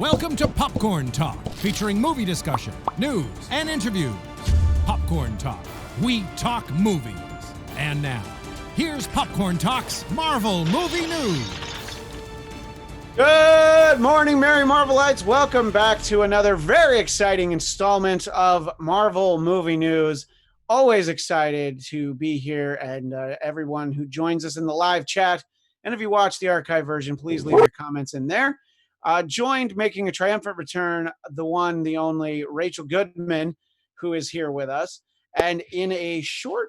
Welcome to Popcorn Talk, featuring movie discussion, news, and interviews. Popcorn Talk. We talk movies. And now, here's Popcorn Talk's Marvel Movie News. Good morning, Merry Marvelites. Welcome back to another very exciting installment of Marvel Movie News. Always excited to be here, and everyone who joins us in the live chat. And if you watch the archive version, please leave your comments in there. Joined, making a triumphant return, the one, the only, Rachel Goodman, who is here with us. And in a short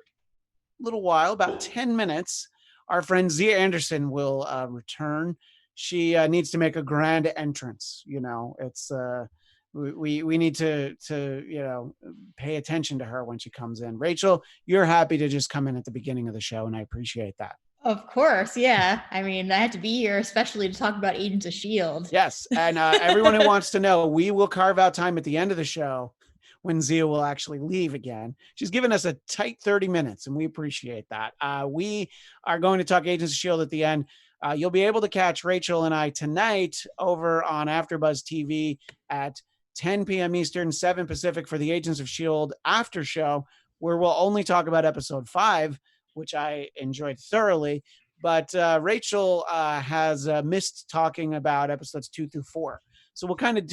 little while, about 10 minutes, our friend Zia Anderson will return. She needs to make a grand entrance. You know, it's we need to pay attention to her when she comes in. Rachel, you're happy to just come in at the beginning of the show, and I appreciate that. Of course, yeah. I mean, I had to be here, especially to talk about Agents of S.H.I.E.L.D. Yes, and everyone who wants to know, we will carve out time at the end of the show when Zia will actually leave again. She's given us a tight 30 minutes, and we appreciate that. We are going to talk Agents of S.H.I.E.L.D. at the end. You'll be able to catch Rachel and I tonight over on AfterBuzz TV at 10 p.m. Eastern, 7 Pacific for the Agents of S.H.I.E.L.D. after show, where we'll only talk about episode 5, which I enjoyed thoroughly. But Rachel has missed talking about episodes 2 through 4. So we'll kind of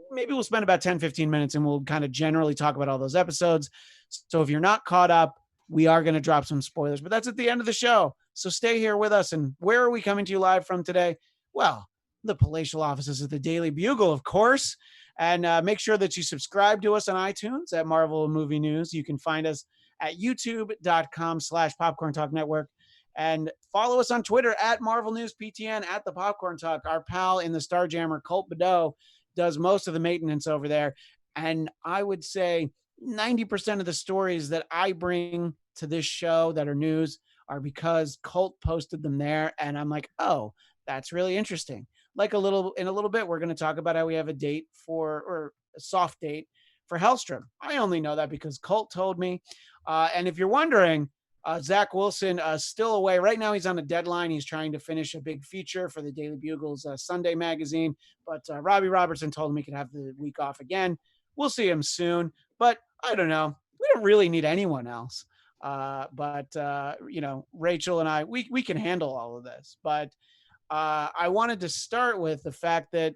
maybe we'll spend about 10, 15 minutes and we'll kind of generally talk about all those episodes. So if you're not caught up, we are going to drop some spoilers, but that's at the end of the show. So stay here with us. And where are we coming to you live from today? Well, the palatial offices of the Daily Bugle, of course. And make sure that you subscribe to us on iTunes at Marvel Movie News. You can find us at youtube.com/Popcorn Talk Network, and follow us on Twitter at Marvel News PTN, at the Popcorn Talk. Our pal in the Starjammer, Colt Bedeau, does most of the maintenance over there. And I would say 90% of the stories that I bring to this show that are news are because Colt posted them there. And I'm like, oh, that's really interesting. Like in a little bit, we're going to talk about how we have a date or a soft date for Hellstrom. I only know that because Colt told me. And if you're wondering, Zach Wilson still away. Right now he's on a deadline. He's trying to finish a big feature for the Daily Bugle's Sunday magazine. But Robbie Robertson told him he could have the week off again. We'll see him soon. But I don't know. We don't really need anyone else. Rachel and I, we can handle all of this. But I wanted to start with the fact that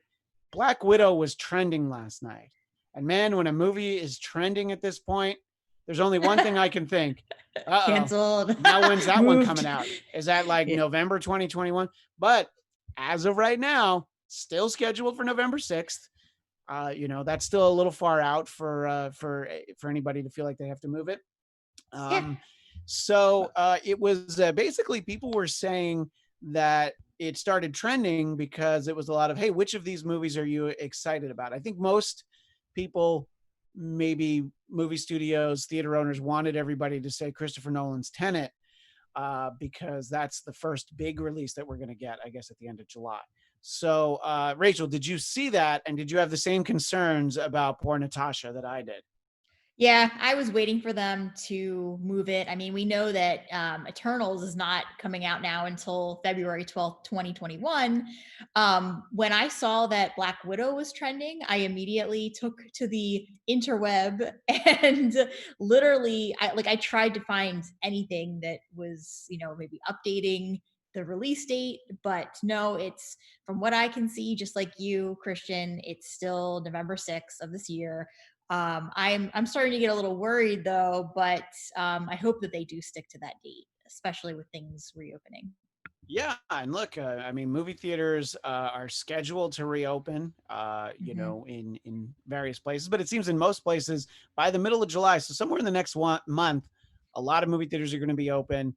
Black Widow was trending last night. And man, when a movie is trending at this point, there's only one thing I can think. Canceled. Now when's that one coming out? Is that like November 2021? But as of right now, still scheduled for November 6th. That's still a little far out for anybody to feel like they have to move it. So it was basically people were saying that it started trending because it was a lot of, hey, which of these movies are you excited about? I think most people, maybe movie studios, theater owners, wanted everybody to say Christopher Nolan's Tenet because that's the first big release that we're going to get, I guess, at the end of July. So, Rachel, did you see that? And did you have the same concerns about poor Natasha that I did? Yeah, I was waiting for them to move it. I mean, we know that Eternals is not coming out now until February 12th, 2021. When I saw that Black Widow was trending, I immediately took to the interweb and literally, I tried to find anything that was, maybe updating the release date, but no, it's, from what I can see, just like you, Christian, it's still November 6th of this year. I'm starting to get a little worried though, but I hope that they do stick to that date, especially with things reopening. Yeah, and look, movie theaters are scheduled to reopen, in various places, but it seems in most places by the middle of July. So somewhere in the next month, a lot of movie theaters are going to be open.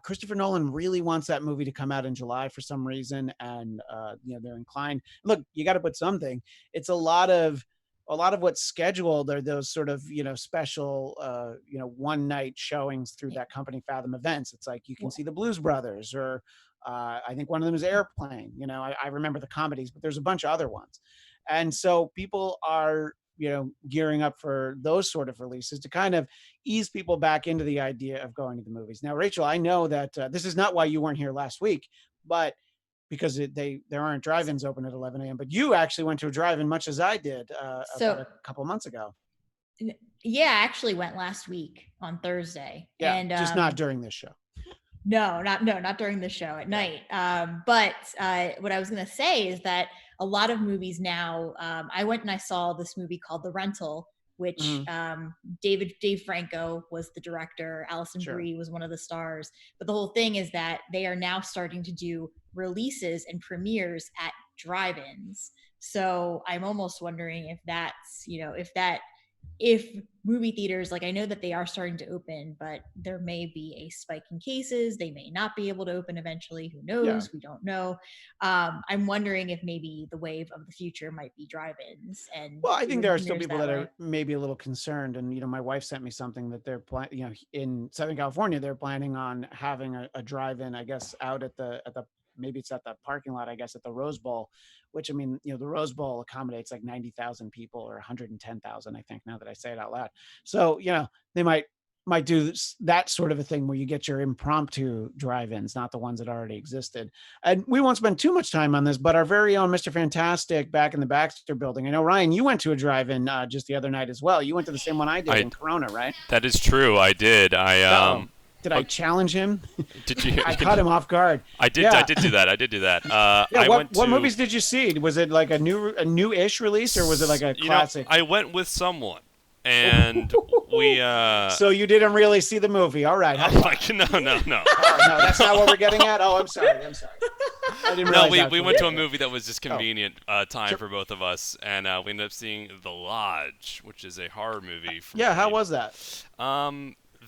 Christopher Nolan really wants that movie to come out in July for some reason, and they're inclined. Look, you got to put something. It's a lot of what's scheduled are those sort of, special, one night showings through that company Fathom Events. It's like you can see the Blues Brothers, or I think one of them is Airplane. I remember the comedies, but there's a bunch of other ones. And so people are, gearing up for those sort of releases to kind of ease people back into the idea of going to the movies. Now, Rachel, I know that this is not why you weren't here last week, but because there aren't drive-ins open at 11 a.m. But you actually went to a drive-in, much as I did about a couple months ago. Yeah, I actually went last week on Thursday. Yeah, and just not during this show. No, not during the show at night. But what I was going to say is that a lot of movies now, I went and I saw this movie called The Rental, which Dave Franco was the director. Alison Brie was one of the stars. But the whole thing is that they are now starting to do releases and premieres at drive-ins. So I'm almost wondering if that's, if movie theaters, like I know that they are starting to open, but there may be a spike in cases. They may not be able to open eventually. Who knows? Yeah. We don't know. I'm wondering if maybe the wave of the future might be drive-ins. And well, I think there are still people that are maybe a little concerned. And, my wife sent me something that they're planning, in Southern California, they're planning on having a drive-in, I guess, out at the maybe it's at the parking lot, I guess, at the Rose Bowl, which, the Rose Bowl accommodates like 90,000 people or 110,000, I think, now that I say it out loud. So, they might do that sort of a thing where you get your impromptu drive-ins, not the ones that already existed. And we won't spend too much time on this, but our very own Mr. Fantastic back in the Baxter building. I know, Ryan, you went to a drive-in just the other night as well. You went to the same one I did in Corona, right? That is true. I did. Did I challenge him? Did you? I caught him off guard. I did. Yeah. I did do that. What movies did you see? Was it like a new-ish release, or was it like a classic? I went with someone, and we. So you didn't really see the movie. All right. No. Oh, no, that's not what we're getting at. Oh, I'm sorry. I didn't realize we went to a movie that was just convenient time for both of us, and we ended up seeing The Lodge, which is a horror movie. How was that?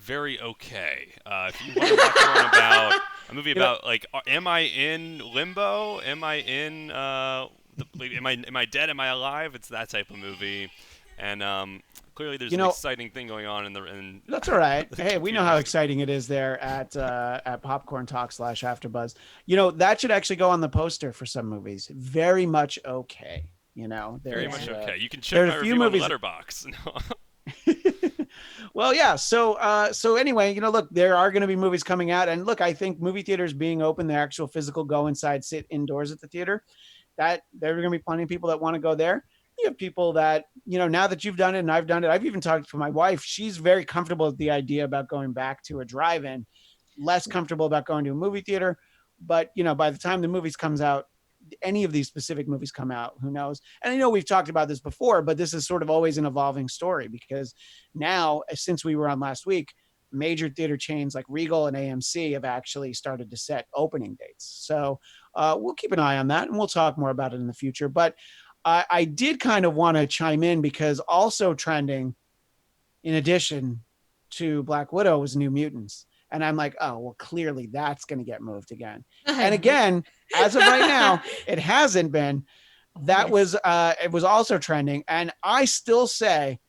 Very okay. If you want to watch one about a movie about like, am I in limbo? Am I in? Am I dead? Am I alive? It's that type of movie, and clearly there's an exciting thing going on in. That's all right. Hey, we know how exciting it is there at Popcorn Talk /AfterBuzz. That should actually go on the poster for some movies. Very much okay. Very much okay. You can check my review on Letterboxd. Well, yeah. So anyway, look, there are going to be movies coming out, and look, I think movie theaters being open, the actual physical go inside, sit indoors at the theater, that there are going to be plenty of people that want to go there. You have people that, now that you've done it and I've done it, I've even talked to my wife. She's very comfortable with the idea about going back to a drive-in, less comfortable about going to a movie theater. But, by the time the movies comes out, any of these specific movies come out, who knows? And I know we've talked about this before, but this is sort of always an evolving story, because now, since we were on last week, major theater chains like Regal and AMC have actually started to set opening dates. So we'll keep an eye on that, and we'll talk more about it in the future. But I did kind of want to chime in, because also trending, in addition to Black Widow, was New Mutants. And I'm like, oh, well, clearly that's going to get moved again. And again, as of right now, it hasn't been. That was, it was also trending. And I still say,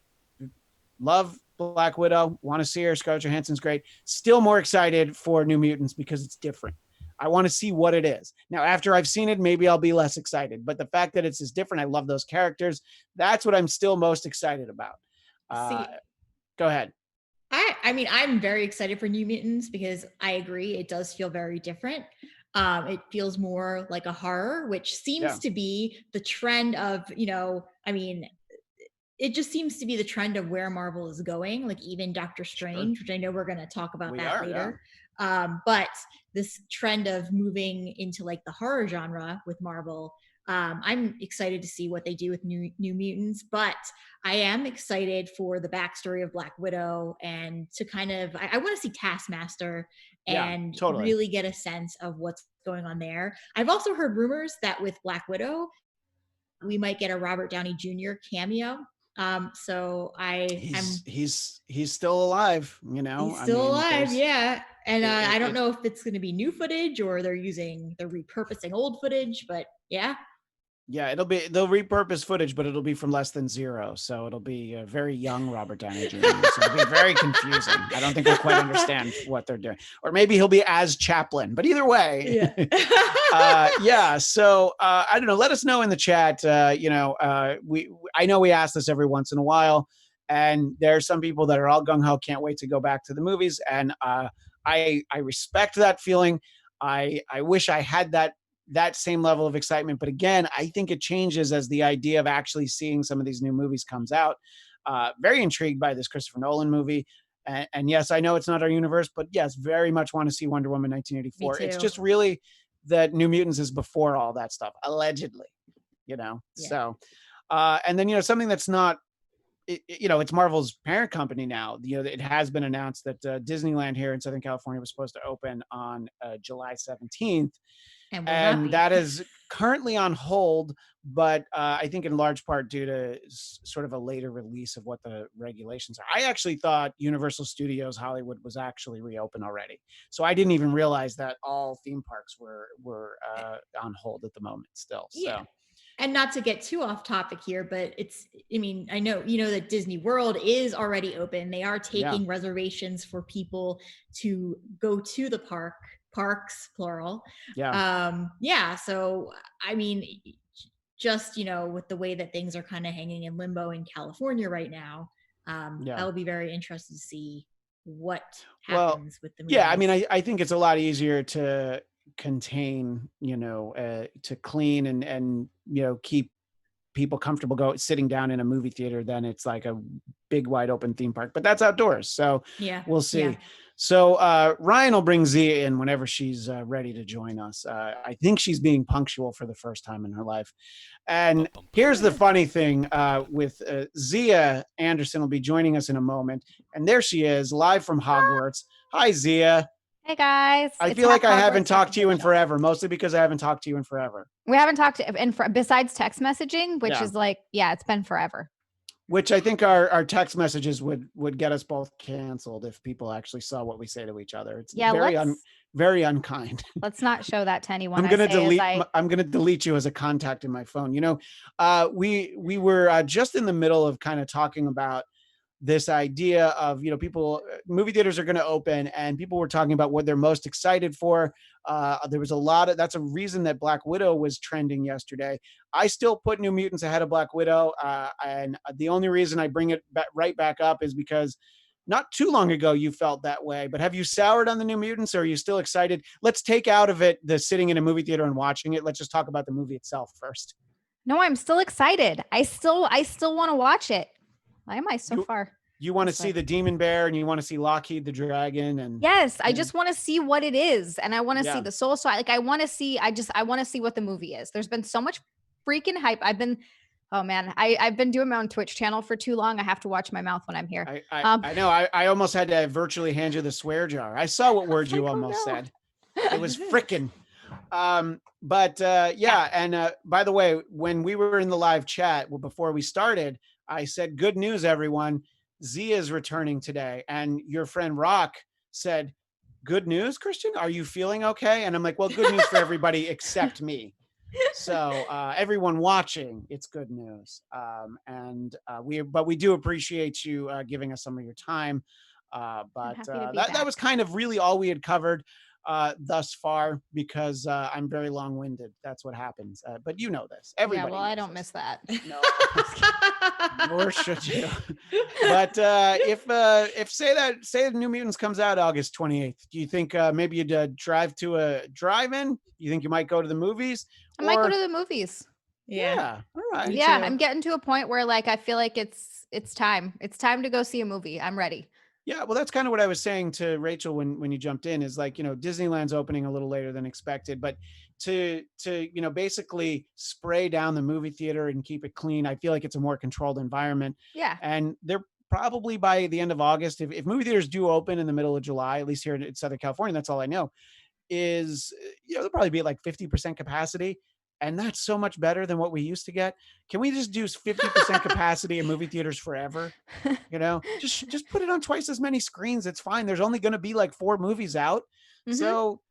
love Black Widow, want to see her. Scarlett Johansson's great. Still more excited for New Mutants because it's different. I want to see what it is. Now, after I've seen it, maybe I'll be less excited. But the fact that it's just different, I love those characters. That's what I'm still most excited about. Go ahead. I mean, I'm very excited for New Mutants because I agree. It does feel very different. It feels more like a horror, which seems to be the trend of, it just seems to be the trend of where Marvel is going, like even Doctor Strange, which I know we're going to talk about later. Yeah. But this trend of moving into like the horror genre with Marvel, I'm excited to see what they do with New Mutants, but I am excited for the backstory of Black Widow and to kind of, I want to see Taskmaster and really get a sense of what's going on there. I've also heard rumors that with Black Widow, we might get a Robert Downey Jr. cameo. So he's still alive, He's still alive, yeah. And I don't know if it's going to be new footage or they're repurposing old footage, but yeah. Yeah, they'll repurpose footage, but it'll be from less than zero. So it'll be a very young Robert Downey Jr. So it'll be very confusing. I don't think we'll quite understand what they're doing. Or maybe he'll be as Chaplin, but either way. Yeah. So I don't know. Let us know in the chat. I know we ask this every once in a while, and there are some people that are all gung-ho, can't wait to go back to the movies. And I respect that feeling. I wish I had that that same level of excitement. But again, I think it changes as the idea of actually seeing some of these new movies comes out. Very intrigued by this Christopher Nolan movie. And yes, I know it's not our universe, but yes, very much want to see Wonder Woman 1984. It's just really that New Mutants is before all that stuff, allegedly, Yeah. So, and then, something that's not, it's Marvel's parent company now. It has been announced that Disneyland here in Southern California was supposed to open on July 17th. And that is currently on hold, but I think in large part due to sort of a later release of what the regulations are. I actually thought Universal Studios Hollywood was actually reopened already. So I didn't even realize that all theme parks were on hold at the moment still. So. Yeah. And not to get too off topic here, but I know, that Disney World is already open. They are taking reservations for people to go to the parks, plural. Yeah. So, just, with the way that things are kind of hanging in limbo in California right now, I'll be very interested to see what happens with the movies. Yeah. I think it's a lot easier to contain, to clean and keep people comfortable sitting down in a movie theater than it's like a big wide open theme park, but that's outdoors. So we'll see. Yeah. So Ryan will bring Zia in whenever she's ready to join us. I think she's being punctual for the first time in her life. And here's the funny thing with Zia Anderson will be joining us in a moment. And there she is, live from Hogwarts. Hi, Zia. Hey guys. I feel like I haven't talked to you in forever, mostly because I haven't talked to you in forever. We haven't talked besides text messaging, which is it's been forever. Which I think our text messages would get us both canceled if people actually saw what we say to each other. It's very unkind. Let's not show that to anyone. I'm going to delete you as a contact in my phone. We were just in the middle of kind of talking about this idea of, movie theaters are going to open and people were talking about what they're most excited for. There was that's a reason that Black Widow was trending yesterday. I still put New Mutants ahead of Black Widow. And the only reason I bring it right back up is because not too long ago you felt that way, but have you soured on the New Mutants or are you still excited? Let's take out of it the sitting in a movie theater and watching it. Let's just talk about the movie itself first. No, I'm still excited. I still want to watch it. Why am I so far? You want to see the demon bear and you want to see Lockheed the dragon and yes, I just want to see what it is. And I want to see the soul. So I want to see what the movie is. There's been so much freaking hype. I've been doing my own Twitch channel for too long. I have to watch my mouth when I'm here. I know. I almost had to virtually hand you the swear jar. I saw what word you almost said. It was frickin'. And by the way, when we were in the live chat, before we started, I said, good news, everyone. Zia is returning today. And your friend Rock said, good news, Christian? Are you feeling okay? And I'm like, well, good news for everybody except me. So everyone watching, it's good news. But we do appreciate you giving us some of your time. That was kind of really all we had covered thus far because I'm very long-winded. That's what happens. But you know this. Everybody. I don't miss that. No, nor should you. But if say the New Mutants comes out August 28th, do you think maybe you'd drive to a drive-in? You think you might go to the movies? I might go to the movies. Yeah. All right. Yeah, I'm getting to a point where I feel like it's time. It's time to go see a movie. I'm ready. Yeah, well, that's kind of what I was saying to Rachel when you jumped in is Disneyland's opening a little later than expected, but to basically spray down the movie theater and keep it clean, I feel like it's a more controlled environment. Yeah. And they're probably by the end of August, if movie theaters do open in the middle of July, at least here in Southern California, that's all I know, is, they'll probably be at like 50% capacity. And that's so much better than what we used to get. Can we just do 50% capacity in movie theaters forever? Just put it on twice as many screens. It's fine. There's only going to be like 4 movies out. Mm-hmm. So,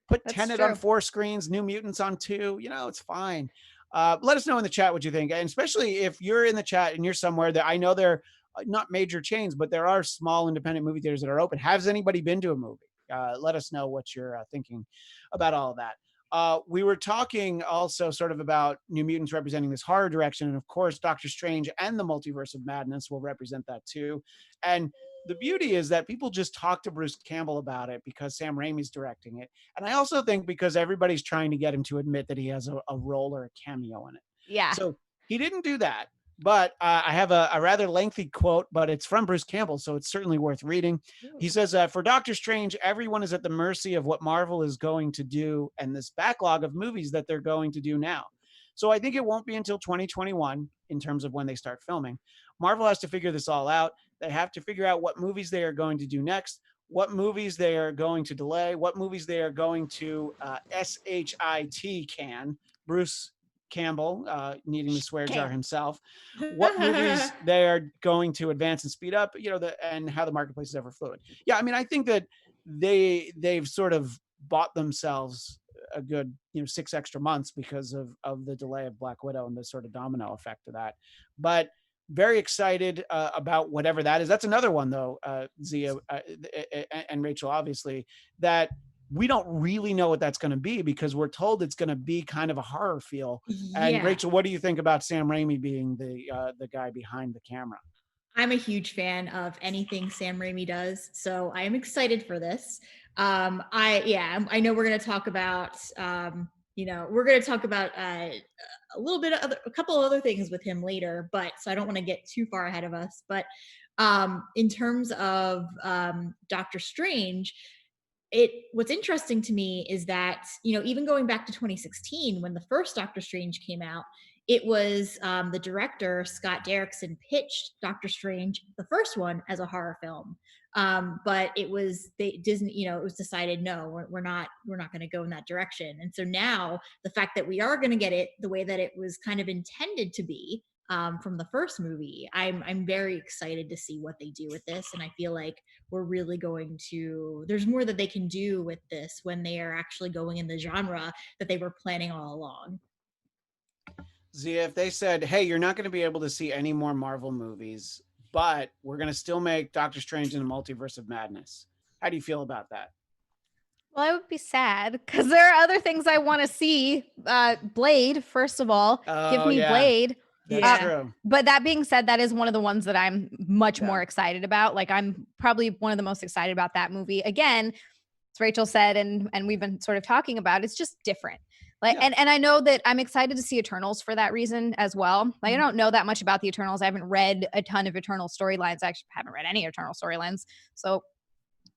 put that's Tenet on 4 screens, New Mutants on 2, it's fine. Let us know in the chat what you think. And especially if you're in the chat and you're somewhere that I know they're not major chains, but there are small independent movie theaters that are open. Has anybody been to a movie? Let us know what you're thinking about all of that. We were talking also sort of about New Mutants representing this horror direction. And of course, Doctor Strange and the Multiverse of Madness will represent that too. And the beauty is that people just talk to Bruce Campbell about it because Sam Raimi's directing it. And I also think because everybody's trying to get him to admit that he has a role or a cameo in it. Yeah. So he didn't do that. But I have a rather lengthy quote, but it's from Bruce Campbell, so it's certainly worth reading. He says, for Doctor Strange, everyone is at the mercy of what Marvel is going to do and this backlog of movies that they're going to do now. So I think it won't be until 2021 in terms of when they start filming. Marvel has to figure this all out. They have to figure out what movies they are going to do next, what movies they are going to delay, what movies they are going to SHIT can. Bruce Campbell, needing the swear jar himself, what movies they are going to advance and speed up, and how the marketplace is ever fluid. Yeah, I mean, I think that they've sort of bought themselves a good 6 extra months because of the delay of Black Widow and the sort of domino effect of that. But very excited about whatever that is. That's another one though, Zia and Rachel, obviously, that we don't really know what that's going to be because we're told it's going to be kind of a horror feel. Yeah. And Rachel, what do you think about Sam Raimi being the guy behind the camera? I'm a huge fan of anything Sam Raimi does, so I am excited for this. I know we're going to talk about, a couple of other things with him later, but so I don't want to get too far ahead of us. But in terms of Doctor Strange, what's interesting to me is that, even going back to 2016 when the first Doctor Strange came out, it was the director Scott Derrickson pitched Doctor Strange, the first one, as a horror film, but it was Disney. It was decided no, we're not going to go in that direction. And so now the fact that we are going to get it the way that it was kind of intended to be, from the first movie, I'm very excited to see what they do with this, and I feel like we're really going to. There's more that they can do with this when they are actually going in the genre that they were planning all along. Zia, if they said, "Hey, you're not going to be able to see any more Marvel movies, but we're going to still make Doctor Strange in the Multiverse of Madness," how do you feel about that? Well, I would be sad because there are other things I want to see. Blade, first of all, give me Blade. That's true. But that being said, that is one of the ones that I'm much more excited about. Like, I'm probably one of the most excited about that movie. Again, as Rachel said, and we've been sort of talking about, it's just different. Like, and I know that I'm excited to see Eternals for that reason as well. Like, I don't know that much about the Eternals. I haven't read a ton of Eternal storylines. I actually haven't read any Eternal storylines. So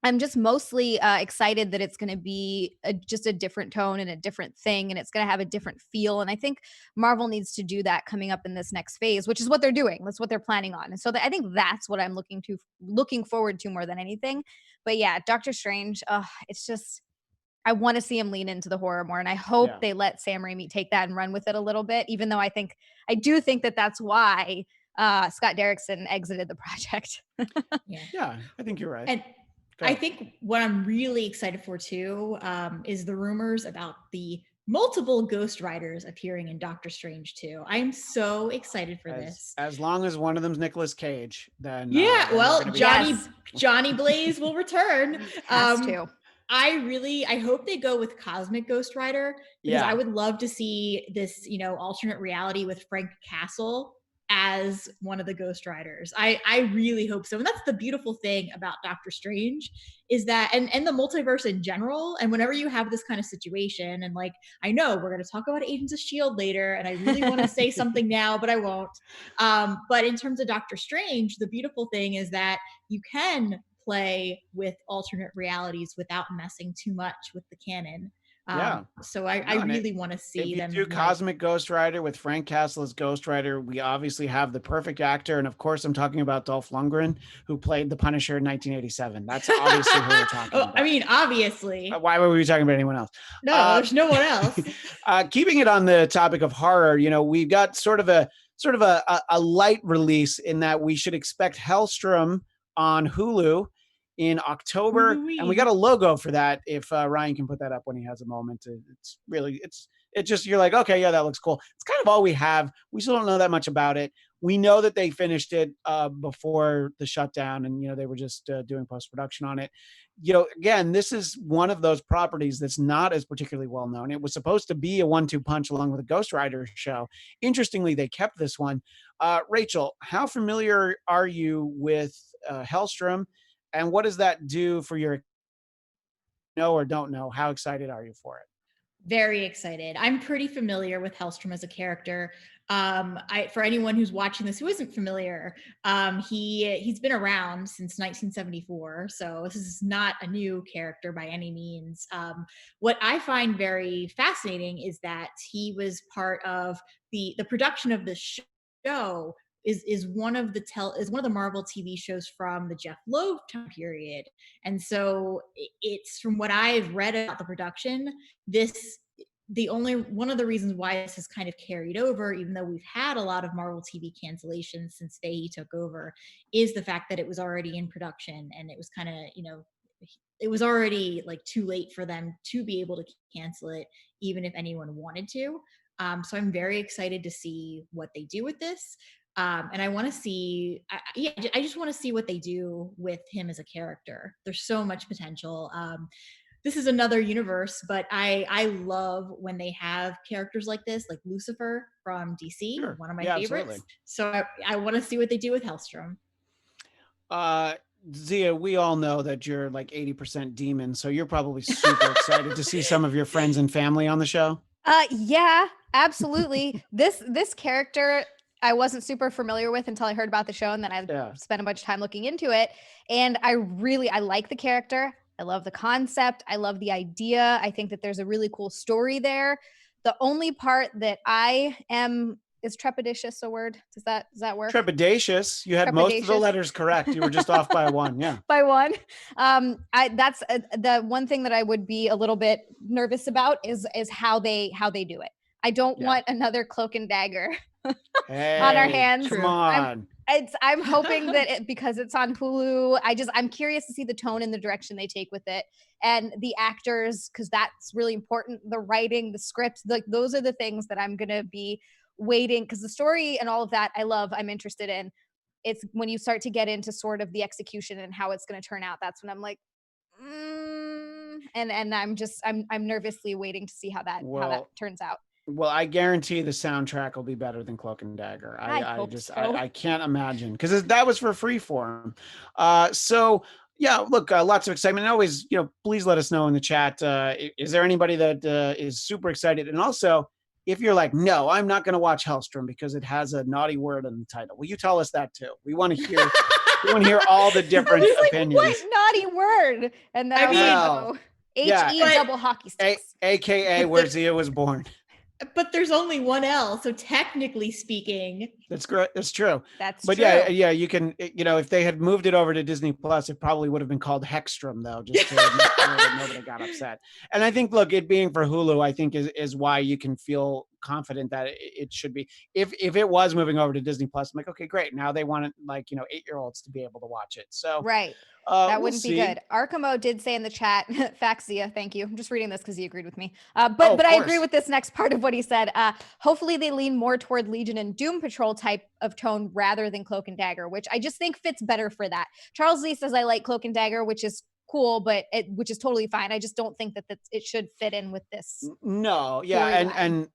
I'm just mostly excited that it's going to be just a different tone and a different thing, and it's going to have a different feel. And I think Marvel needs to do that coming up in this next phase, which is what they're doing. That's what they're planning on. And so I think that's what I'm looking forward to more than anything. But yeah, Doctor Strange, it's just, I want to see him lean into the horror more. And I hope they let Sam Raimi take that and run with it a little bit, even though I do think that that's why Scott Derrickson exited the project. Yeah, I think you're right. And I think what I'm really excited for too is the rumors about the multiple Ghost Riders appearing in Doctor Strange 2. I'm so excited for this. As long as one of them's Nicolas Cage, then Johnny Blaze will return. Has to. I hope they go with Cosmic Ghost Rider, because I would love to see this, alternate reality with Frank Castle as one of the Ghost Riders. I really hope so. And that's the beautiful thing about Doctor Strange, is that, and the multiverse in general, and whenever you have this kind of situation, and like, I know we're going to talk about Agents of S.H.I.E.L.D. later, and I really want to say something now, but I won't. But in terms of Doctor Strange, the beautiful thing is that you can play with alternate realities without messing too much with the canon. So I really want to see them do Cosmic Ghost Rider with Frank Castle as Ghost Rider. We obviously have the perfect actor, and of course I'm talking about Dolph Lundgren, who played the Punisher in 1987. That's obviously who we're talking about. I mean, obviously. Why were we talking about anyone else? No, there's no one else. Keeping it on the topic of horror, we've got sort of a light release in that we should expect Hellstrom on Hulu in October, and we got a logo for that. If Ryan can put that up when he has a moment, it's just, you're like, okay, yeah, that looks cool. It's kind of all we have. We still don't know that much about it. We know that they finished it before the shutdown, and they were just doing post-production on it. Again, this is one of those properties that's not as particularly well known. It was supposed to be a 1-2 punch along with a Ghost Rider show. Interestingly, they kept this one. Rachel, how familiar are you with Hellstrom, and what does that do for your know or don't know? How excited are you for it? Very excited. I'm pretty familiar with Hellstrom as a character. For anyone who's watching this who isn't familiar, he's been around since 1974, so this is not a new character by any means. What I find very fascinating is that he was part of the production of the show. Is one of the Marvel TV shows from the Jeff Loeb time period, and so it's, from what I've read about the production, one of the reasons why this has kind of carried over, even though we've had a lot of Marvel TV cancellations since Fahey took over, is the fact that it was already in production, and it was kind of, it was already like too late for them to be able to cancel it, even if anyone wanted to. So I'm very excited to see what they do with this. And I want to see, I just want to see what they do with him as a character. There's so much potential. This is another universe, but I love when they have characters like this, like Lucifer from DC, Sure. one of my favorites. Absolutely. So I want to see what they do with Hellstrom. Zia, we all know that you're like 80% demon, so you're probably super excited to see some of your friends and family on the show. Yeah, absolutely. This character I wasn't super familiar with until I heard about the show, and then I spent a bunch of time looking into it. And I like the character. I love the concept. I love the idea. I think that there's a really cool story there. The only part that is trepidatious a word? Does that work? Trepidatious. You had most of the letters correct. You were just off by one. Yeah. By one. That's the one thing that I would be a little bit nervous about is how they do it. I don't want another Cloak and Dagger on our hands. Come on. I'm hoping that because it's on Hulu, I'm curious to see the tone and the direction they take with it, and the actors, because that's really important. The writing, the script, those are the things that I'm gonna be waiting, because the story and all of that I'm interested in. It's when you start to get into sort of the execution and how it's going to turn out, that's when I'm like, and I'm nervously waiting to see how that turns out. Well, I guarantee the soundtrack will be better than Cloak and Dagger. I can't imagine, because that was for Freeform. So yeah, look, lots of excitement. And always, please let us know in the chat. Is there anybody that is super excited? And also, if you're like, no, I'm not going to watch Hellstrom because it has a naughty word in the title, will you tell us that too? We want to hear. We want to hear all the different opinions. What naughty word? And then HE double hockey sticks. AKA where Zia was born. But there's only one L, so technically speaking, that's great. That's true. But true. Yeah, you can. If they had moved it over to Disney Plus, it probably would have been called Hextrom, though, just to make sure that nobody got upset. And I think, look, it being for Hulu, I think is why you can feel confident that it should be. If it was moving over to Disney Plus, I'm like, okay, great. Now they want 8-year-olds to be able to watch it. So right. That wouldn't be good. Arkamo did say in the chat, facts, Zia, thank you. I'm just reading this because he agreed with me. But I agree with this next part of what he said. Hopefully they lean more toward Legion and Doom Patrol type of tone rather than Cloak and Dagger, which I just think fits better for that. Charles Lee says I like Cloak and Dagger, which is cool, but which is totally fine. I just don't think that it should fit in with this. No, yeah, and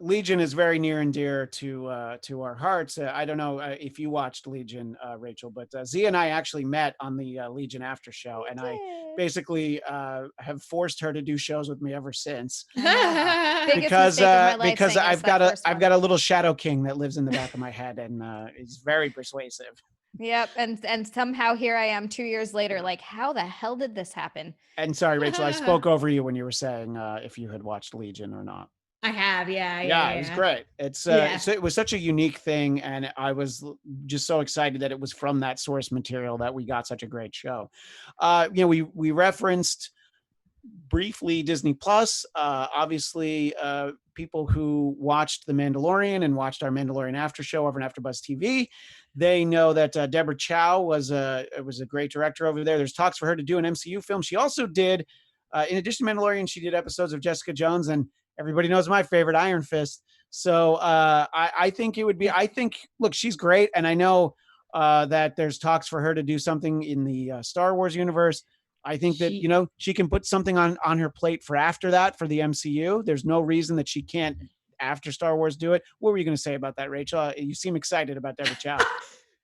Legion is very near and dear to our hearts. I don't know if you watched Legion, Rachel, but Zia and I actually met on the Legion after show, and I basically have forced her to do shows with me ever since. because I've got a little Shadow King that lives in the back of my head, and he's very persuasive. Yep, and somehow here I am 2 years later, like, how the hell did this happen? And sorry, Rachel, I spoke over you when you were saying if you had watched Legion or not. I have, yeah. It was great. It was such a unique thing, and I was just so excited that it was from that source material that we got such a great show. We referenced briefly Disney Plus. Obviously, people who watched The Mandalorian and watched our Mandalorian after show over on AfterBuzz TV, they know that Deborah Chow was a great director over there. There's talks for her to do an MCU film. She also did, in addition to Mandalorian, she did episodes of Jessica Jones, and everybody knows my favorite, Iron Fist. So I think it would be. I think look, she's great, and I know that there's talks for her to do something in the Star Wars universe. I think that she can put something on her plate for after that for the MCU. There's no reason that she can't after Star Wars do it. What were you going to say about that, Rachel? You seem excited about Deborah Chow.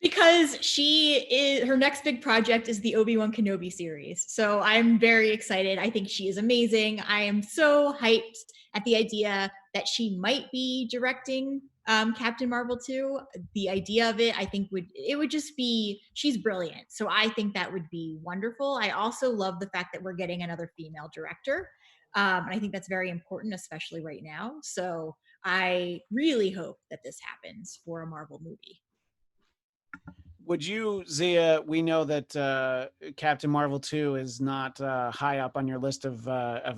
Because her next big project is the Obi-Wan Kenobi series. So I'm very excited. I think she is amazing. I am so hyped at the idea that she might be directing Captain Marvel 2. The idea of it, I think would just be, she's brilliant. So I think that would be wonderful. I also love the fact that we're getting another female director. And I think that's very important, especially right now. So I really hope that this happens for a Marvel movie. Would you, Zia, we know that Captain Marvel 2 is not high up on your list of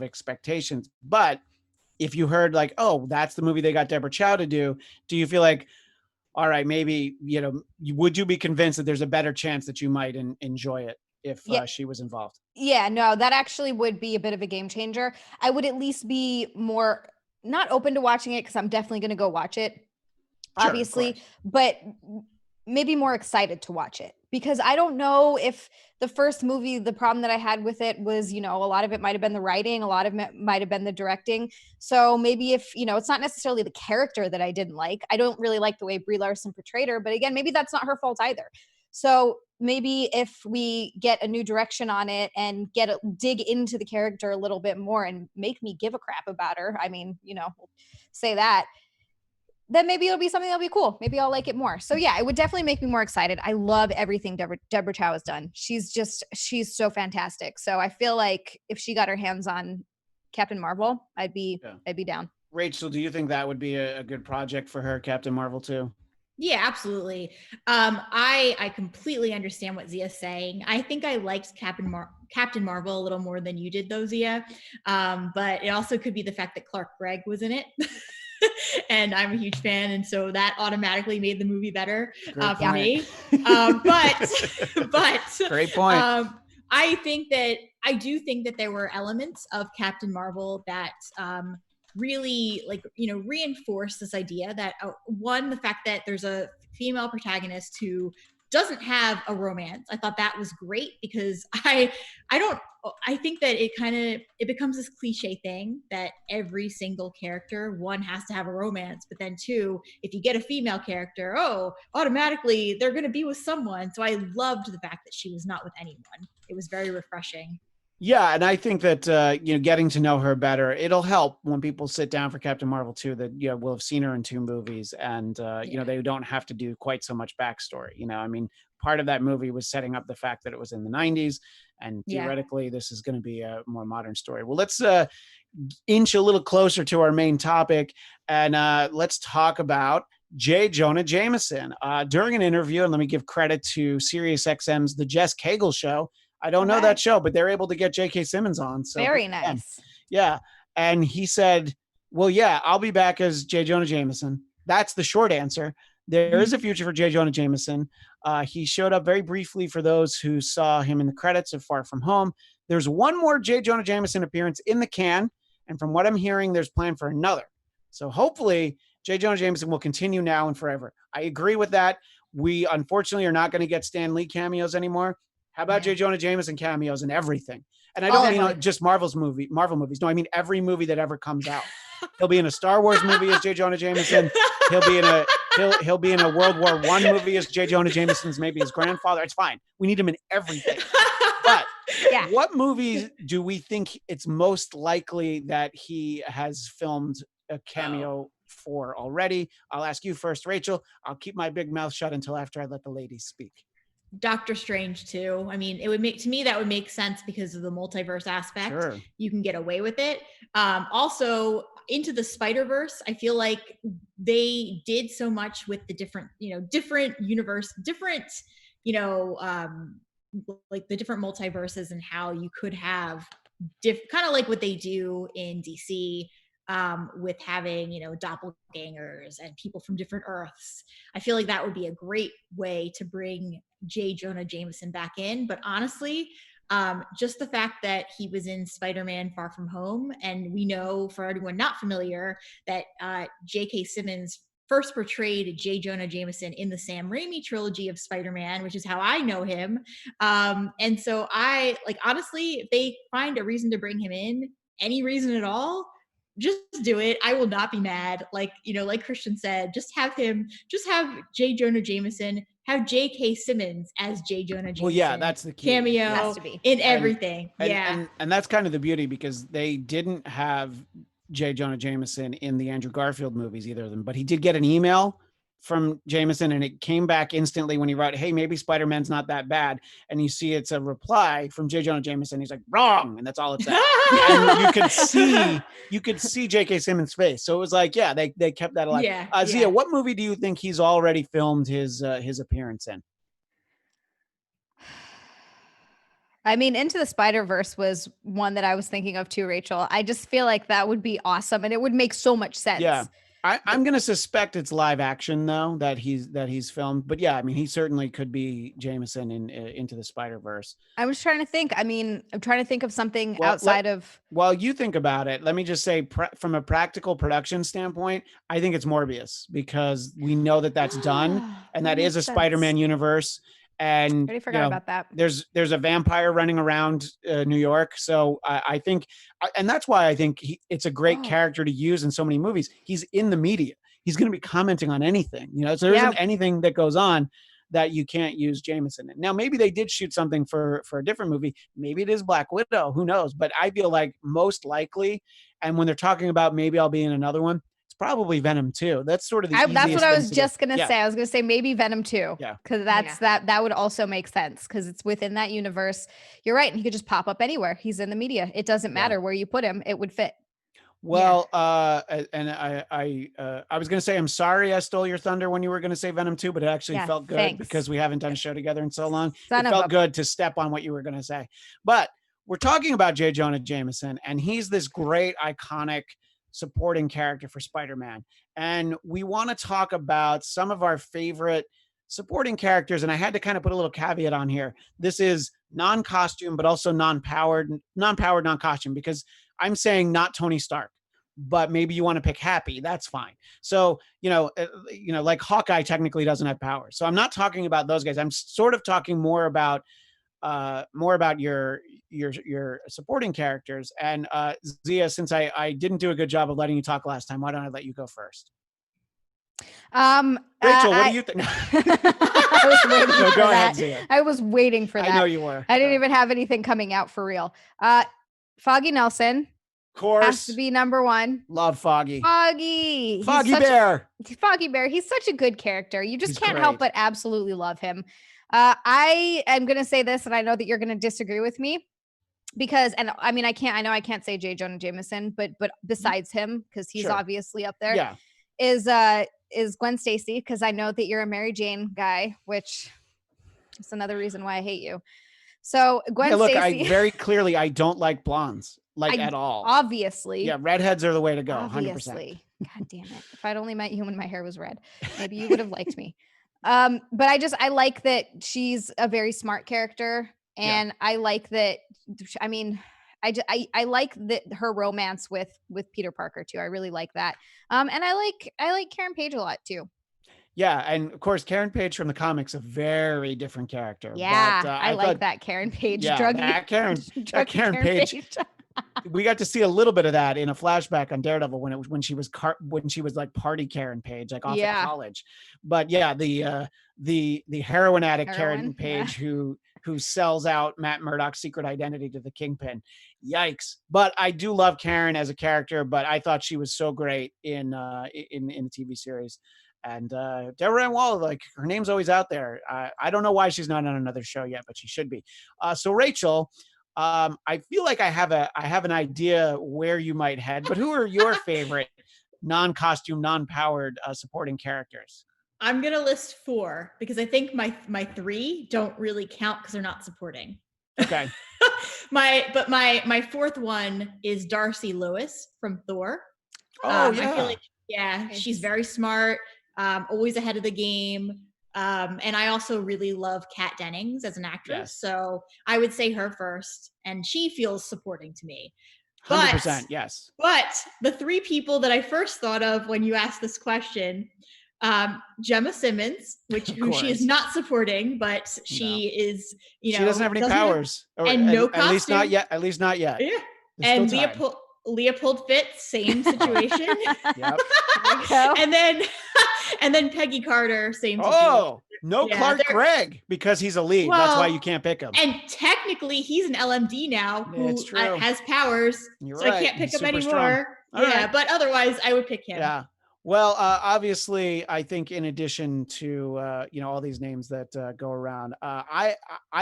expectations, but if you heard like, oh, that's the movie they got Deborah Chow to do you feel like, all right, maybe, would you be convinced that there's a better chance that you might enjoy it if she was involved? Yeah, no, that actually would be a bit of a game changer. I would at least be more, not open to watching it because I'm definitely going to go watch it, obviously, but maybe more excited to watch it, because I don't know if the first movie, the problem that I had with it was, a lot of it might've been the writing, a lot of it might've been the directing. So maybe if, it's not necessarily the character that I didn't like. I don't really like the way Brie Larson portrayed her, but again, maybe that's not her fault either. So maybe if we get a new direction on it and dig into the character a little bit more and make me give a crap about her, I mean, say that, then maybe it'll be something that'll be cool. Maybe I'll like it more. So yeah, it would definitely make me more excited. I love everything Deborah Chow has done. She's so fantastic. So I feel like if she got her hands on Captain Marvel, I'd be down. Rachel, do you think that would be a good project for her, Captain Marvel 2? Yeah, absolutely. I completely understand what Zia's saying. I think I liked Captain Marvel a little more than you did, though, Zia. But it also could be the fact that Clark Gregg was in it. And I'm a huge fan, and so that automatically made the movie better for me. But great point. I do think that there were elements of Captain Marvel that really reinforce this idea that one, the fact that there's a female protagonist who doesn't have a romance. I thought that was great, because I think that it becomes this cliche thing that every single character, one, has to have a romance, but then two, if you get a female character, automatically they're going to be with someone. So I loved the fact that she was not with anyone. It was very refreshing. Yeah, and I think that getting to know her better, it'll help when people sit down for Captain Marvel 2 that will have seen her in 2 movies, and they don't have to do quite so much backstory. I mean, part of that movie was setting up the fact that it was in the 90s, and theoretically this is going to be a more modern story. Well, let's inch a little closer to our main topic, and let's talk about J Jonah Jameson. During an interview, and let me give credit to SiriusXM's The Jess Cagle Show. I don't know that show, but they're able to get J.K. Simmons on. So very nice. Yeah. And he said, well, yeah, I'll be back as J. Jonah Jameson. That's the short answer. There is a future for J. Jonah Jameson. He showed up very briefly for those who saw him in the credits of Far From Home. There's one more J. Jonah Jameson appearance in the can. And from what I'm hearing, there's plan for another. So hopefully J. Jonah Jameson will continue now and forever. I agree with that. We unfortunately are not going to get Stan Lee cameos anymore. How about J. Jonah Jameson cameos and everything? And I don't mean just Marvel movies. No, I mean every movie that ever comes out. He'll be in a Star Wars movie as J. Jonah Jameson. He'll be in a World War I movie as J. Jonah Jameson's maybe his grandfather. It's fine. We need him in everything. But what movies do we think it's most likely that he has filmed a cameo for already? I'll ask you first, Rachel. I'll keep my big mouth shut until after I let the ladies speak. Doctor Strange too. I mean, that would make sense because of the multiverse aspect. Sure. You can get away with it. Also, Into the Spider-Verse, I feel like they did so much with the different universe, like the different multiverses, and how you could have kind of like what they do in DC. With having, doppelgangers and people from different Earths. I feel like that would be a great way to bring J. Jonah Jameson back in. But honestly, Just the fact that he was in Spider-Man Far From Home, and we know, for anyone not familiar, that J.K. Simmons first portrayed J. Jonah Jameson in the Sam Raimi trilogy of Spider-Man, which is how I know him. And so I, like, honestly, if they find a reason to bring him in, any reason at all, just do it. I will not be mad. Like, you know, like Christian said, just have J. Jonah Jameson, have J.K. Simmons as J. Jonah Jameson. Well, yeah, that's the key. Cameo Has to be. in everything. And that's kind of the beauty, because they didn't have J. Jonah Jameson in the Andrew Garfield movies, either of them, but he did get an email from Jameson, and it came back instantly when he wrote, "Hey, maybe Spider-Man's not that bad." And you see it's a reply from J. Jonah Jameson. He's like, "Wrong," and that's all it said. And you could see J.K. Simmons' face. So it was like, yeah, they kept that alive. Zia, what movie do you think he's already filmed his appearance in? I mean, Into the Spider-Verse was one that I was thinking of too, Rachel. I just feel like that would be awesome, and it would make so much sense. Yeah. I'm going to suspect it's live action, though, that he's filmed. But yeah, I mean, he certainly could be Jameson in Into the Spider-Verse. I was trying to think. I mean, I'm trying to think of something outside of. While you think about it, let me just say, from a practical production standpoint, I think it's Morbius, because we know that that's done, and that is a Spider-Man universe. And I forgot about that. There's a vampire running around New York, so I think, and that's why I think it's a great character to use in so many movies. He's in the media. He's going to be commenting on anything, you know. So there isn't anything that goes on that you can't use Jameson in. Now, maybe they did shoot something for a different movie. Maybe it is Black Widow. Who knows? But I feel like most likely, and when they're talking about maybe I'll be in another one, it's probably Venom 2. That's sort of the easiest that's what I was thing just gonna say. I was gonna say maybe Venom 2. Yeah, because that would also make sense, because it's within that universe. You're right, and he could just pop up anywhere. He's in the media. It doesn't matter where you put him; it would fit. Well, and I was going to say, I'm sorry I stole your thunder when you were going to say Venom 2, but it actually felt good because we haven't done a show together in so long. It felt good to step on what you were going to say. But we're talking about J. Jonah Jameson, and he's this great, iconic supporting character for Spider-Man. And we want to talk about some of our favorite supporting characters. And I had to kind of put a little caveat on here. This is non-costume, but also non-powered, non-costume, because I'm saying not Tony Stark, but maybe you want to pick Happy. That's fine. So, like Hawkeye technically doesn't have powers. So I'm not talking about those guys. I'm sort of talking more about your supporting characters. And Zia, since I didn't do a good job of letting you talk last time, why don't I let you go first? Rachel, what do you think? I was waiting for go that. ahead, Zia. I was waiting for that. I know you were. I didn't even have anything coming out for real. Foggy Nelson. Of course. Has to be number one. Love Foggy. Foggy Bear. Foggy Bear. He's such a good character. You just can't help but absolutely love him. I am going to say this, and I know that you're going to disagree with me, because, and I mean, I can't say J. Jonah Jameson, but besides him, because he's obviously up there, is Gwen Stacy, because I know that you're a Mary Jane guy, which is another reason why I hate you. So Gwen Stacy. Very clearly, I don't like blondes, at all. Obviously. Yeah, redheads are the way to go, obviously. 100%. God damn it. If I'd only met you when my hair was red, maybe you would have liked me. But I like that she's a very smart character, and I like that. I mean, I like that her romance with Peter Parker too. I really like that. And I like Karen Page a lot too. Yeah, and of course, Karen Page from the comics, a very different character. Yeah, but, I like that Karen Page. Karen Page. We got to see a little bit of that in a flashback on Daredevil when she was like party Karen Page, like off at college. But yeah, the heroin addict Karen Page who sells out Matt Murdock's secret identity to the Kingpin. Yikes! But I do love Karen as a character. But I thought she was so great in the TV series. And Deborah Ann Wall, like, her name's always out there. I don't know why she's not on another show yet, but she should be. So Rachel, I feel like I have an idea where you might head, but who are your favorite non-costume, non-powered supporting characters? I'm gonna list 4 because I think my 3 don't really count because they're not supporting. Okay. my 4th one is Darcy Lewis from Thor. Oh I feel like she's very smart, always ahead of the game. And I also really love Kat Dennings as an actress. Yes. So I would say her first, and she feels supporting to me. 100%, yes. But the three people that I first thought of when you asked this question, Gemma Simmons, who she is not supporting, but she is, she doesn't have any powers, no costume. At least not yet. At least not yet. Yeah. There's And Leopold Fitz, same situation. Yep. and then Peggy Carter, same situation. Oh, no, Clark Gregg, because he's a lead. Well, that's why you can't pick him. And technically, he's an LMD now who has powers, You're so right. I can't pick He's him super anymore. strong. Yeah, but otherwise, I would pick him. Yeah. Well, obviously, I think in addition to all these names that go around, I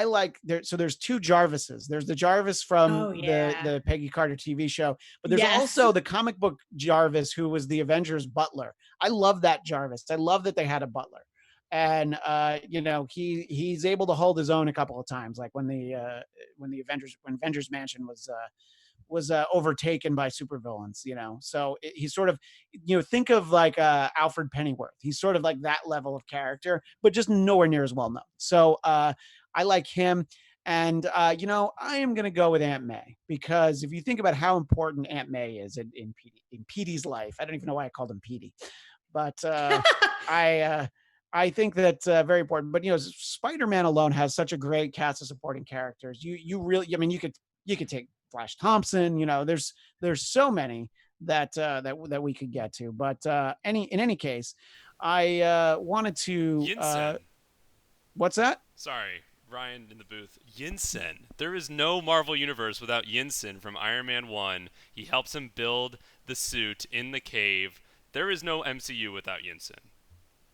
like so there's two Jarvises. There's the Jarvis from the Peggy Carter TV show, but there's also the comic book Jarvis who was the Avengers butler. I love that Jarvis. I love that they had a butler, and he's able to hold his own a couple of times, like when Avengers Mansion was overtaken by supervillains, so he's sort of, think of like Alfred Pennyworth. He's sort of like that level of character, but just nowhere near as well known. So I like him. And, I am going to go with Aunt May, because if you think about how important Aunt May is in Petey's life, I don't even know why I called him Petey, but I think that's very important. But, Spider-Man alone has such a great cast of supporting characters. You really, you could take Flash Thompson, there's so many that we could get to, but in any case, I wanted to Yinsen. What's that? Sorry, Ryan in the booth. Yinsen. There is no Marvel Universe without Yinsen from Iron Man 1. He helps him build the suit in the cave. There is no MCU without Yinsen.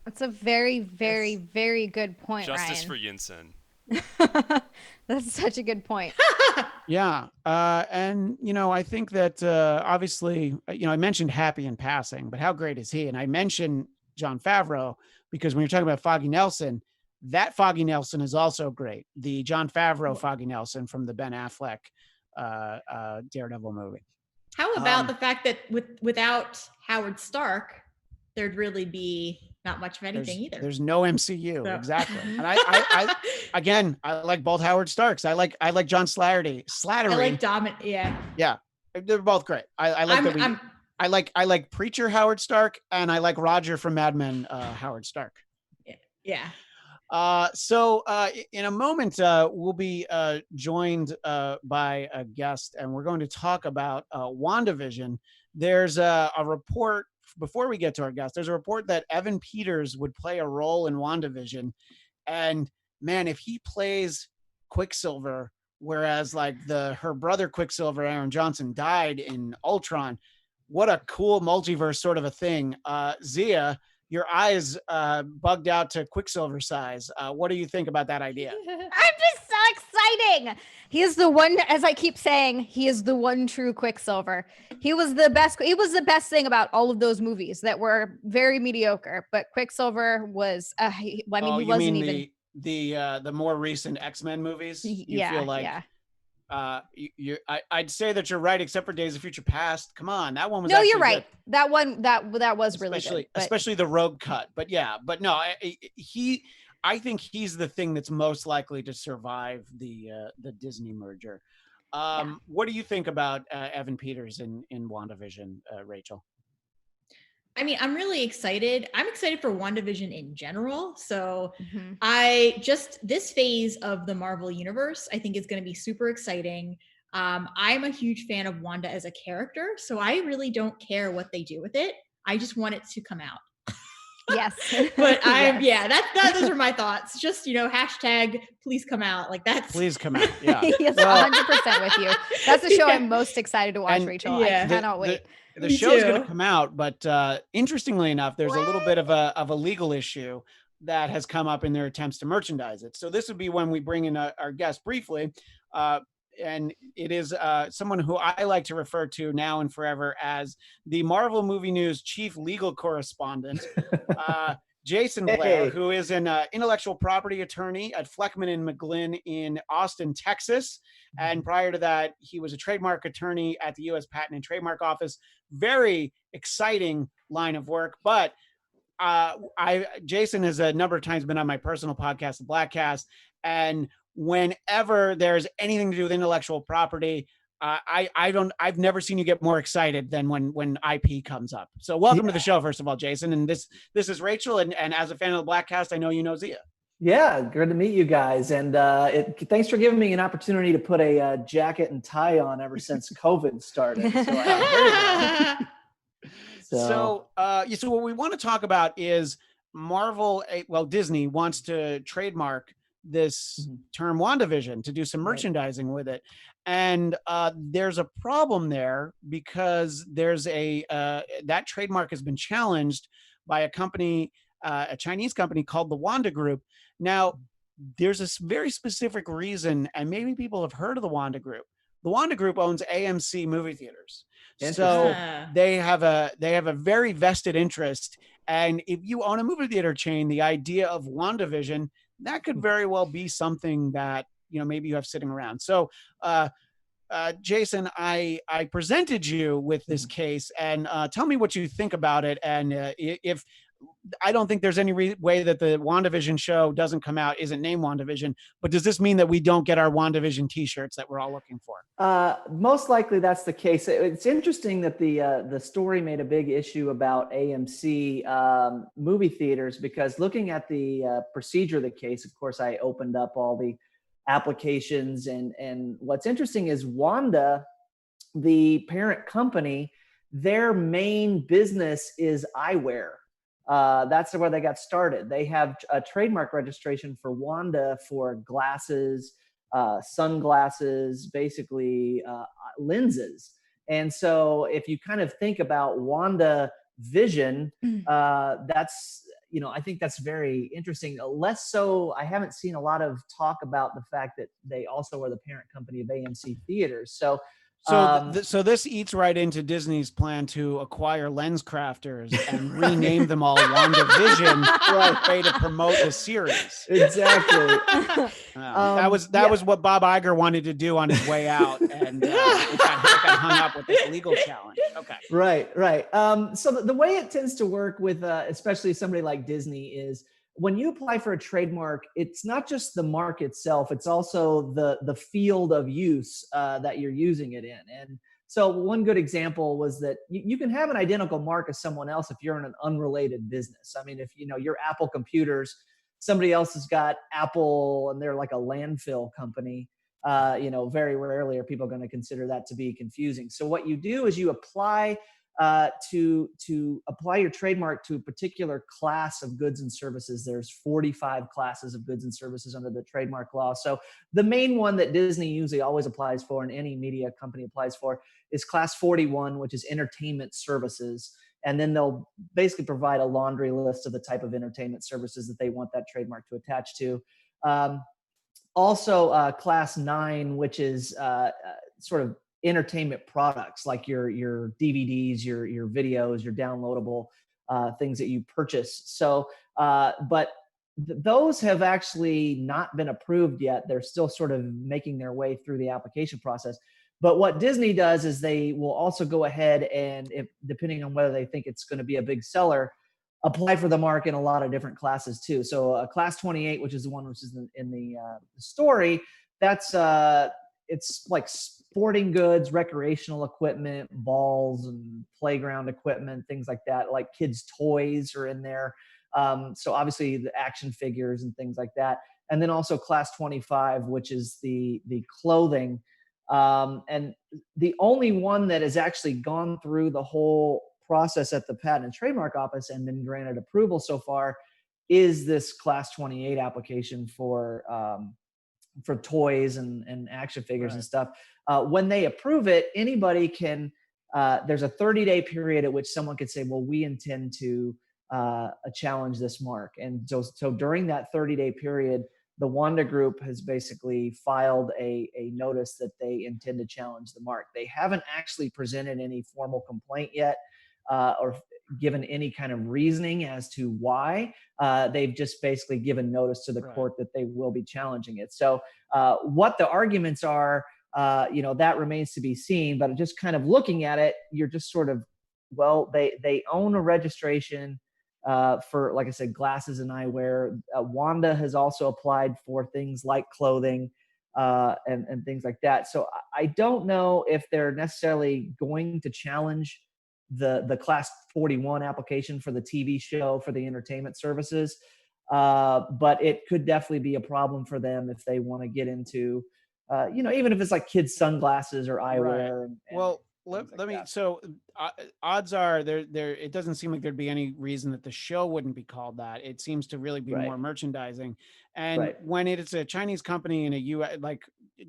That's a very, very, very good point, Justice Ryan. for Yinsen. That's such a good point. Yeah. And, I think that obviously, I mentioned Happy in passing, but how great is he? And I mentioned Jon Favreau because when you're talking about Foggy Nelson, that Foggy Nelson is also great. The Jon Favreau Foggy Nelson from the Ben Affleck Daredevil movie. How about the fact that without Howard Stark, there'd really be not much of anything either. There's no MCU. So. Exactly. And I like both Howard Starks. I like John Slattery. I like Dominic. Yeah. Yeah. They're both great. I like Preacher Howard Stark, and I like Roger from Mad Men Howard Stark. Yeah. So in a moment, we'll be joined by a guest, and we're going to talk about WandaVision. There's a report. Before we get to our guest, there's a report that Evan Peters would play a role in WandaVision. And man, if he plays Quicksilver, whereas like her brother Quicksilver, Aaron Johnson, died in Ultron, what a cool multiverse sort of a thing. Zia, your eyes bugged out to Quicksilver size. What do you think about that idea? I'm just so exciting. He is the one, as I keep saying, he is the one true Quicksilver. He was the best. He was the best thing about all of those movies that were very mediocre. But Quicksilver was, he wasn't even the more recent X-Men movies. You feel like, I'd say that you're right, except for Days of Future Past. Come on, that one was. No, you're right. Good. That one that was really good. Especially the Rogue cut. But no, I think he's the thing that's most likely to survive the Disney merger. What do you think about Evan Peters in WandaVision, Rachel? I mean, I'm really excited. I'm excited for WandaVision in general. So this phase of the Marvel Universe, I think is going to be super exciting. I'm a huge fan of Wanda as a character, so I really don't care what they do with it. I just want it to come out. Yes. But those are my thoughts. Just, hashtag please come out. Like that's please come out. Yeah. Yes, 100% with you. That's the show I'm most excited to watch, Rachel. I cannot wait. The show's going to come out, but interestingly enough, there's a little bit of a legal issue that has come up in their attempts to merchandise it. So this would be when we bring in our guest briefly. And it is someone who I like to refer to now and forever as the Marvel Movie News Chief Legal Correspondent, Jason Blair, who is an intellectual property attorney at Fleckman and McGlynn in Austin, Texas. And prior to that, he was a trademark attorney at the U.S. Patent and Trademark Office. Very exciting line of work. But Jason has a number of times been on my personal podcast, the Blackcast, and whenever there's anything to do with intellectual property, I've never seen you get more excited than when IP comes up. So welcome to the show, first of all, Jason. And this is Rachel, and as a fan of the Blackcast, I know you know Zia. Yeah, good to meet you guys. And thanks for giving me an opportunity to put a jacket and tie on ever since COVID started. So what we want to talk about is Marvel. Disney wants to trademark this term WandaVision to do some merchandising with it. And there's a problem there because there's that trademark has been challenged by a company, a Chinese company called the Wanda Group. Now, there's a very specific reason, and maybe people have heard of the Wanda Group. The Wanda Group owns AMC movie theaters. So they have a very vested interest. And if you own a movie theater chain, the idea of WandaVision, that could very well be something that, maybe you have sitting around. So, Jason, I presented you with this case, and tell me what you think about it. And if I don't think there's any way that the WandaVision show doesn't come out, isn't named WandaVision, but does this mean that we don't get our WandaVision t-shirts that we're all looking for? Most likely that's the case. It's interesting that the story made a big issue about AMC movie theaters, because looking at the procedure of the case, of course, I opened up all the applications, and what's interesting is Wanda, the parent company, their main business is eyewear. That's where they got started. They have a trademark registration for Wanda for glasses, sunglasses, basically lenses. And so if you kind of think about WandaVision, that's, I think that's very interesting. Less so, I haven't seen a lot of talk about the fact that they also are the parent company of AMC Theaters. So this eats right into Disney's plan to acquire lens crafters and rename them all WandaVision, right, to promote the series. Exactly. That was what Bob Iger wanted to do on his way out, and it got hung up with this legal challenge. Okay. Right. So the way it tends to work with especially somebody like Disney is, when you apply for a trademark, it's not just the mark itself, it's also the field of use that you're using it in. And so one good example was that you can have an identical mark as someone else if you're in an unrelated business. I mean, if your Apple computers, somebody else has got Apple and they're like a landfill company, very rarely are people going to consider that to be confusing. So what you do is you apply to apply your trademark to a particular class of goods and services. There's 45 classes of goods and services under the trademark law. So the main one that Disney usually always applies for, and any media company applies for, is class 41, which is entertainment services. And then they'll basically provide a laundry list of the type of entertainment services that they want that trademark to attach to. Also, class 9, which is sort of entertainment products, like your DVDs, your videos, your downloadable things that you purchase. So, but those have actually not been approved yet. They're still sort of making their way through the application process. But what Disney does is they will also go ahead and, if depending on whether they think it's going to be a big seller, apply for the mark in a lot of different classes too. So class 28, which is the one which is in the story, that's it's like sporting goods, recreational equipment, balls and playground equipment, things like that, like kids' toys are in there. So obviously the action figures and things like that. And then also class 25, which is the clothing. And the only one that has actually gone through the whole process at the Patent and Trademark Office and been granted approval so far is this class 28 application for toys and action figures and stuff. When they approve it, anybody can, there's a 30-day period at which someone could say, well, we intend to challenge this mark. And so during that 30-day period, the Wanda Group has basically filed a notice that they intend to challenge the mark. They haven't actually presented any formal complaint yet, or given any kind of reasoning as to why. They've just basically given notice to the court that they will be challenging it. So what the arguments are, that remains to be seen. But just kind of looking at it, you're just sort of, well, they own a registration. for, like I said, glasses and eyewear. Wanda has also applied for things like clothing and things like that. So I don't know if they're necessarily going to challenge the Class 41 application for the TV show for the entertainment services. But it could definitely be a problem for them if they want to get into, even if it's like kids' sunglasses or eyewear. Right. Well, let me. So odds are there. It doesn't seem like there'd be any reason that the show wouldn't be called that. It seems to really be more merchandising. And when it's a Chinese company in a U.S.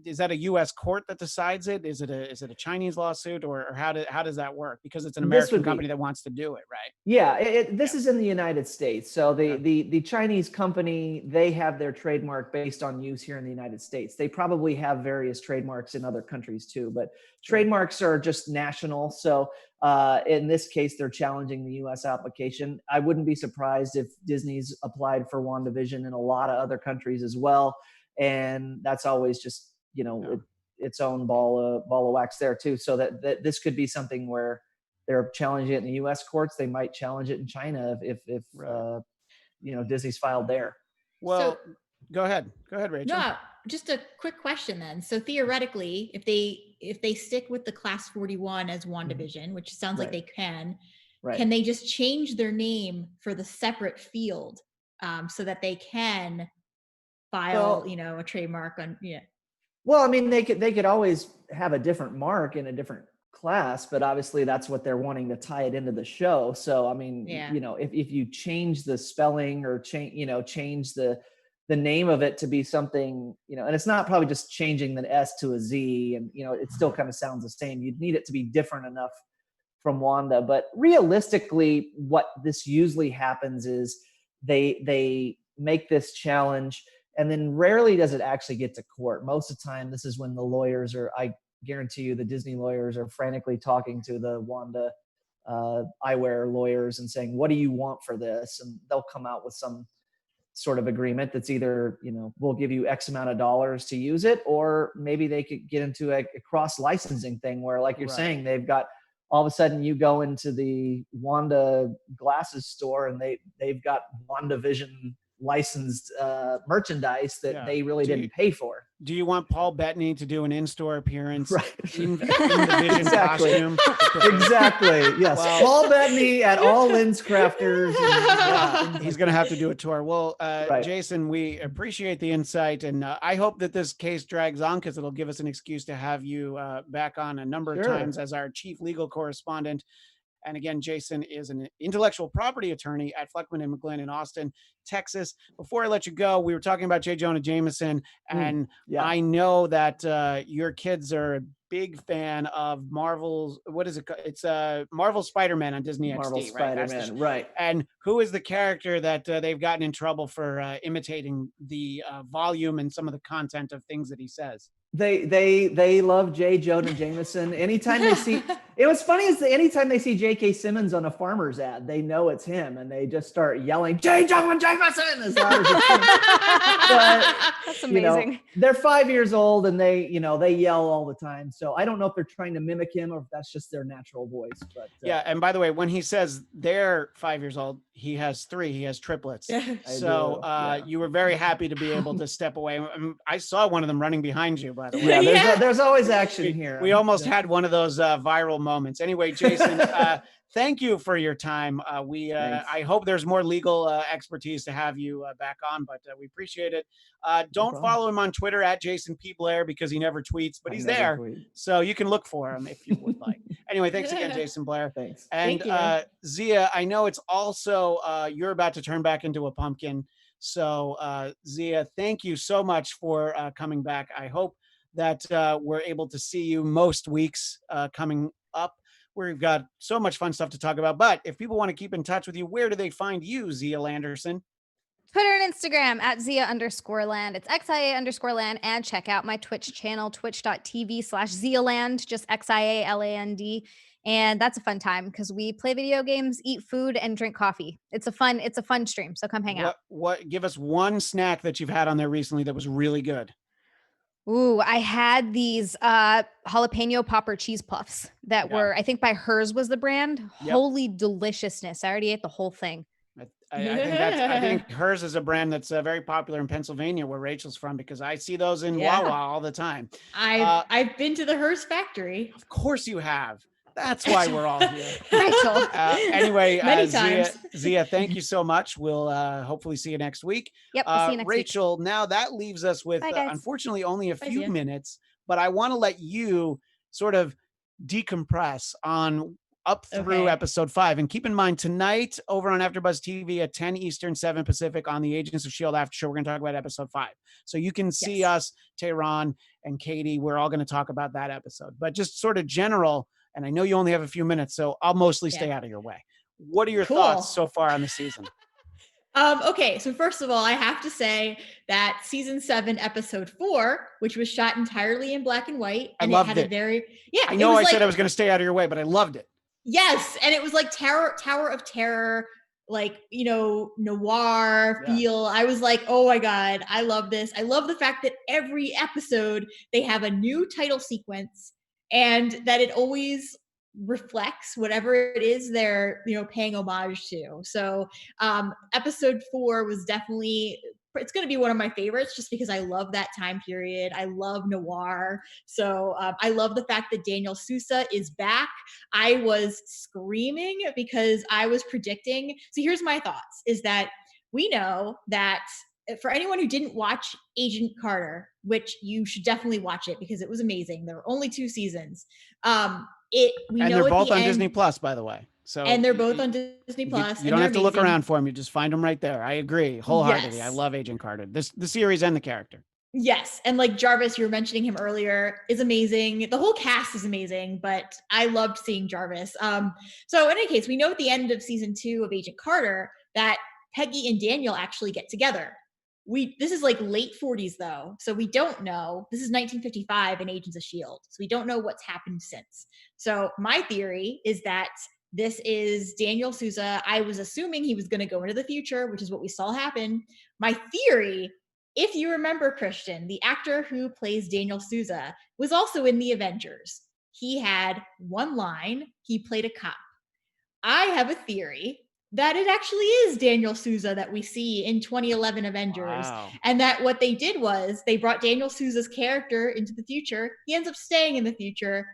is that a U.S. court that decides it? Is it a Chinese lawsuit, or how does that work? Because it's an American company that wants to do it, right? Yeah, this is in the United States. So the Chinese company, they have their trademark based on use here in the United States. They probably have various trademarks in other countries too, but trademarks are just national. So in this case, they're challenging the U.S. application. I wouldn't be surprised if Disney's applied for WandaVision in a lot of other countries as well. And that's always just, its own ball of wax there too. So that this could be something where they're challenging it in the U.S. courts. They might challenge it in China if Disney's filed there. Well, go ahead, Rachel. No, just a quick question then. So theoretically, if they stick with the Class 41 as WandaVision, which sounds like they can they just change their name for the separate field so that they can file, a trademark on? Well, I mean, they could always have a different mark in a different class, but obviously that's what they're wanting to tie it into the show. So I mean, if you change the spelling or change the name of it to be something, and it's not probably just changing the S to a Z, and it still kind of sounds the same. You'd need it to be different enough from Wanda. But realistically, what this usually happens is they make this challenge, and then rarely does it actually get to court. Most of the time, this is when the lawyers I guarantee you the Disney lawyers are frantically talking to the Wanda eyewear lawyers and saying, what do you want for this? And they'll come out with some sort of agreement that's either, we'll give you X amount of dollars to use it, or maybe they could get into a cross licensing thing where, like you're saying, they've got, all of a sudden you go into the Wanda glasses store and they've got WandaVision licensed merchandise that they really didn't pay for. Do you want Paul Bettany to do an in-store appearance in the Vision costume? Exactly. Yes. Well, Paul Bettany at all Lens Crafters. He's going to have to do a tour. Well, Jason, we appreciate the insight, and I hope that this case drags on because it'll give us an excuse to have you back on a number of times as our chief legal correspondent. And again, Jason is an intellectual property attorney at Fleckman & McGlynn in Austin, Texas. Before I let you go, we were talking about J Jonah Jameson, and I know that your kids are a big fan of Marvel's, what is it? It's Marvel Spider-Man on Disney Marvel XD, Spider-Man, right? And who is the character that they've gotten in trouble for imitating the volume and some of the content of things that he says? They love J Jonah Jameson. Anytime they see, it was funny is that anytime they see J.K. Simmons on a farmer's ad, they know it's him, and they just start yelling J Jonah Jameson as loud as they can. But, that's amazing. They're 5 years old, and they yell all the time. So I don't know if they're trying to mimic him or if that's just their natural voice. But and by the way, when he says they're 5 years old, he has 3. He has triplets. So you were very happy to be able to step away. I saw one of them running behind you, by the way. Yeah, there's always action here. We almost had one of those viral moments. Anyway, Jason, thank you for your time. I hope there's more legal expertise to have you back on, but we appreciate it. Don't follow him on Twitter at Jason P. Blair because he never tweets, but he's there. So you can look for him if you would like. Anyway, thanks again, Jason Blair. Thanks. And Zia, I know it's also, you're about to turn back into a pumpkin. So Zia, thank you so much for coming back. I hope that we're able to see you most weeks coming up. We've got so much fun stuff to talk about. But if people want to keep in touch with you, where do they find you, Zia Anderson? Twitter and Instagram at Zia_land. It's XIA_land. And check out my Twitch channel, twitch.tv/ZiaLand, just XIALAND. And that's a fun time because we play video games, eat food, and drink coffee. It's a fun stream. So come hang out. Give us one snack that you've had on there recently that was really good. Ooh, I had these jalapeno popper cheese puffs that were, I think by Hers was the brand. Holy deliciousness. I already ate the whole thing. I think hers is a brand that's very popular in Pennsylvania, where Rachel's from, because I see those in Wawa all the time. I've been to the Hearst factory. Of course you have. That's why we're all here. Rachel. Anyway, Many times. Zia, thank you so much. We'll hopefully see you next week. Yep, we'll see you next week. Rachel, now that leaves us with, Bye, guys. unfortunately, only a Bye, few Zia. minutes, but I want to let you sort of decompress on up through episode 5. And keep in mind, tonight over on AfterBuzz TV at 10 Eastern, 7 Pacific on the Agents of S.H.I.E.L.D. after show, we're going to talk about episode 5. So you can see us, Tehran and Katie. We're all going to talk about that episode. But just sort of general, and I know you only have a few minutes, so I'll mostly stay out of your way. What are your thoughts so far on the season? Okay, so first of all, I have to say that season 7, episode 4, which was shot entirely in black and white, and I loved it had I know I said I was going to stay out of your way, but I loved it. Yes, and it was like Tower of Terror, like, you know, noir feel. I was like, oh my God, I love this. I love the fact that every episode they have a new title sequence, and that it always reflects whatever it is they're, you know, paying homage to. So episode 4 was definitely, it's going to be one of my favorites, just because I love that time period. I love noir. So I love the fact that Daniel Sousa is back. I was screaming because I was predicting. So here's my thoughts, is that we know that for anyone who didn't watch Agent Carter, which you should definitely watch it because it was amazing. There were only 2 seasons. They're both on Disney Plus, by the way. So and they're both on Disney Plus. You don't have to look around for them. You just find them right there. I agree wholeheartedly. Yes. I love Agent Carter. The series and the character. Yes. And like Jarvis, you were mentioning him earlier, is amazing. The whole cast is amazing, but I loved seeing Jarvis. So in any case, we know at the end of season 2 of Agent Carter that Peggy and Daniel actually get together. This is like late 40s though, so we don't know. This is 1955 in Agents of S.H.I.E.L.D., so we don't know what's happened since. So my theory is that this is Daniel Sousa. I was assuming he was going to go into the future, which is what we saw happen. My theory, if you remember, Christian, the actor who plays Daniel Sousa was also in the Avengers. He had one line. He played a cop. I have a theory that it actually is Daniel Sousa that we see in 2011 Avengers. Wow. And that what they did was they brought Daniel Sousa's character into the future. He ends up staying in the future.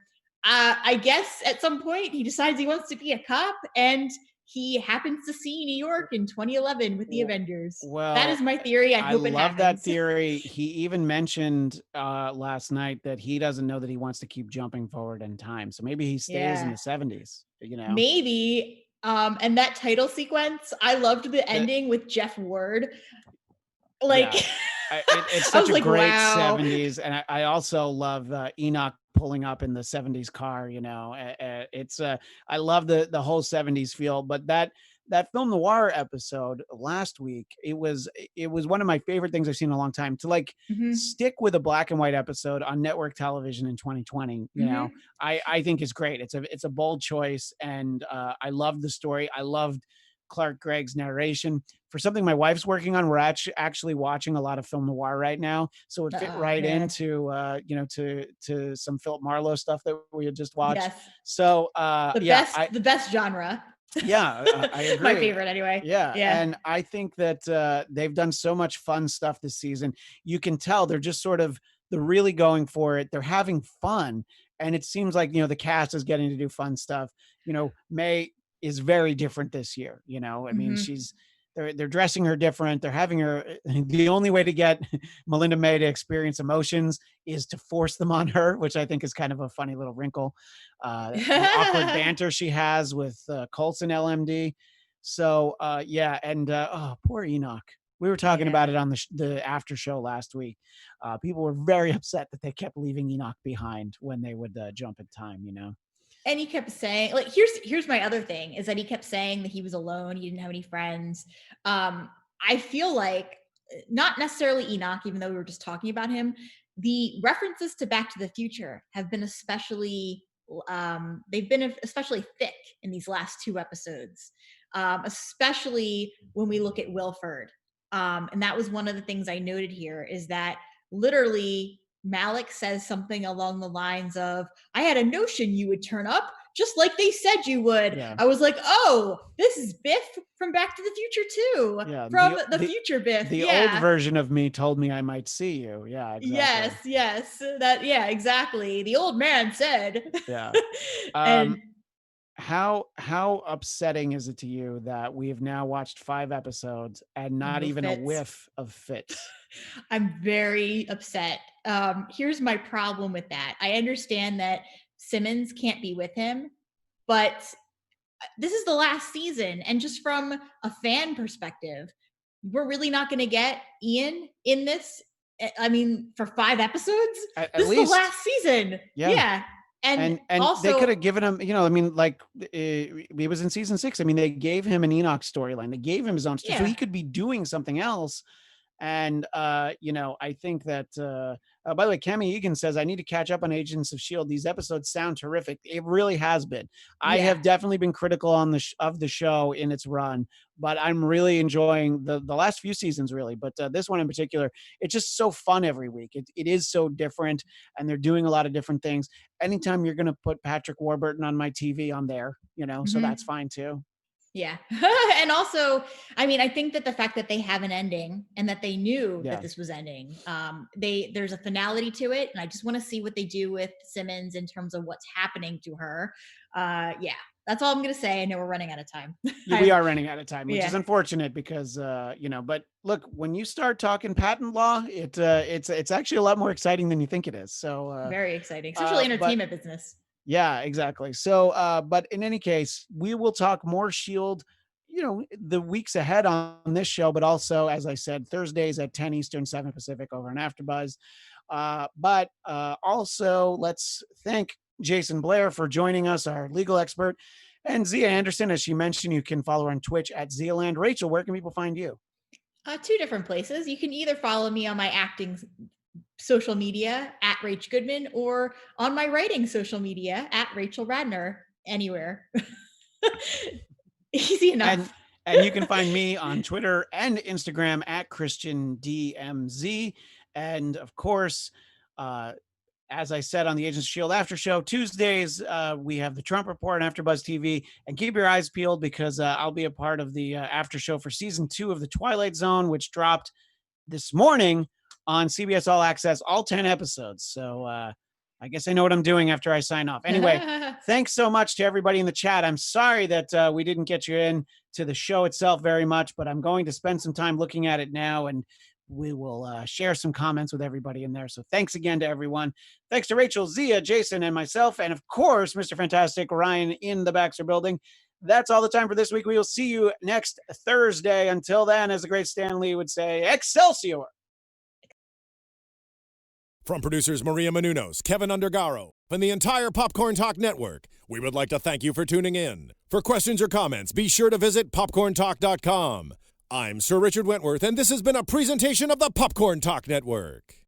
I guess at some point he decides he wants to be a cop, and he happens to see New York in 2011 with the Avengers. Well, that is my theory. I hope it happens. I love that theory. He even mentioned last night that he doesn't know that he wants to keep jumping forward in time. So maybe he stays in the 70s, you know? Maybe. And that title sequence, I loved the ending with Jeff Ward. Like, it's such a great 70s. And I also love Enoch pulling up in the 70s car, you know. I love the whole 70s feel, but that film noir episode last week, it was one of my favorite things I've seen in a long time, to like stick with a black and white episode on network television in 2020. You know, I think is great. It's a bold choice, and I love the story. I loved Clark Gregg's narration. For something my wife's working on, we're actually watching a lot of film noir right now, so it fit into to some Philip Marlowe stuff that we had just watched. Yes. So the best genre. Yeah, I agree. My favorite anyway. Yeah. And I think that they've done so much fun stuff this season. You can tell they're really going for it. They're having fun. And it seems like, you know, the cast is getting to do fun stuff. You know, May is very different this year. You know, I mean, they're dressing her different. They're having her. The only way to get Melinda May to experience emotions is to force them on her, which I think is kind of a funny little wrinkle. The awkward banter she has with Coulson LMD. So and poor Enoch. We were talking about it on the after show last week. People were very upset that they kept leaving Enoch behind when they would jump in time. You know. And he kept saying, like, here's my other thing, is that he kept saying that he was alone. He didn't have any friends. I feel like not necessarily Enoch, even though we were just talking about him, the references to Back to the Future have been especially thick in these last 2 episodes, especially when we look at Wilford. And that was one of the things I noted here, is that literally Malik says something along the lines of, I had a notion you would turn up. just like they said you would. Yeah. I was like, oh, this is Biff from Back to the Future too. Yeah, From the future Biff. The old version of me told me I might see you. Yeah, exactly. Yes. Yeah, exactly. The old man said. Yeah. And how upsetting is it to you that we have now watched 5 episodes and not No even Fitz. a whiff of Fitz? I'm very upset. Here's my problem with that. I understand that Simmons can't be with him, but this is the last season. And just from a fan perspective, we're really not going to get Ian in this. I mean, for 5 episodes, At this is least. the last season. Yeah. And also, they could have given him, I mean, like it was in season 6. I mean, they gave him an Enoch storyline. They gave him his own story, so he could be doing something else. And I think that by the way, Cami Egan says, I need to catch up on Agents of S.H.I.E.L.D. These episodes sound terrific. It really has been. I have definitely been critical on of the show in its run, but I'm really enjoying the last few seasons, really. But this one in particular, it's just so fun every week. It is so different, and they're doing a lot of different things. Anytime you're going to put Patrick Warburton on my TV, I'm there, so that's fine too. Yeah. And also, I mean, I think that the fact that they have an ending and that they knew that this was ending, there's a finality to it. And I just want to see what they do with Simmons in terms of what's happening to her. That's all I'm going to say. I know we're running out of time. We are running out of time, which is unfortunate because, but look, when you start talking patent law, it's actually a lot more exciting than you think it is. So very exciting, especially entertainment business. Yeah, exactly. So, but in any case, we will talk more S.H.I.E.L.D., the weeks ahead on this show, but also, as I said, Thursdays at 10 Eastern, 7 Pacific over on AfterBuzz. But also, let's thank Jason Blair for joining us, our legal expert, and Zia Anderson. As she mentioned, you can follow her on Twitch at Zialand. Rachel, where can people find you? 2 different places. You can either follow me on my acting social media at Rach Goodman or on my writing social media at Rachel Radner, anywhere. Easy enough. And you can find me on Twitter and Instagram at ChristianDMZ. And of course, as I said on the Agents of S.H.I.E.L.D. After Show, Tuesdays, we have the Trump Report on AfterBuzz TV. And keep your eyes peeled because I'll be a part of the after show for season 2 of The Twilight Zone, which dropped this morning on CBS All Access, all 10 episodes. So I guess I know what I'm doing after I sign off. Anyway, thanks so much to everybody in the chat. I'm sorry that we didn't get you in to the show itself very much, but I'm going to spend some time looking at it now, and we will share some comments with everybody in there. So thanks again to everyone. Thanks to Rachel, Zia, Jason, and myself, and of course, Mr. Fantastic Ryan in the Baxter Building. That's all the time for this week. We will see you next Thursday. Until then, as the great Stan Lee would say, Excelsior! From producers Maria Menounos, Kevin Undergaro, and the entire Popcorn Talk Network, we would like to thank you for tuning in. For questions or comments, be sure to visit popcorntalk.com. I'm Sir Richard Wentworth, and this has been a presentation of the Popcorn Talk Network.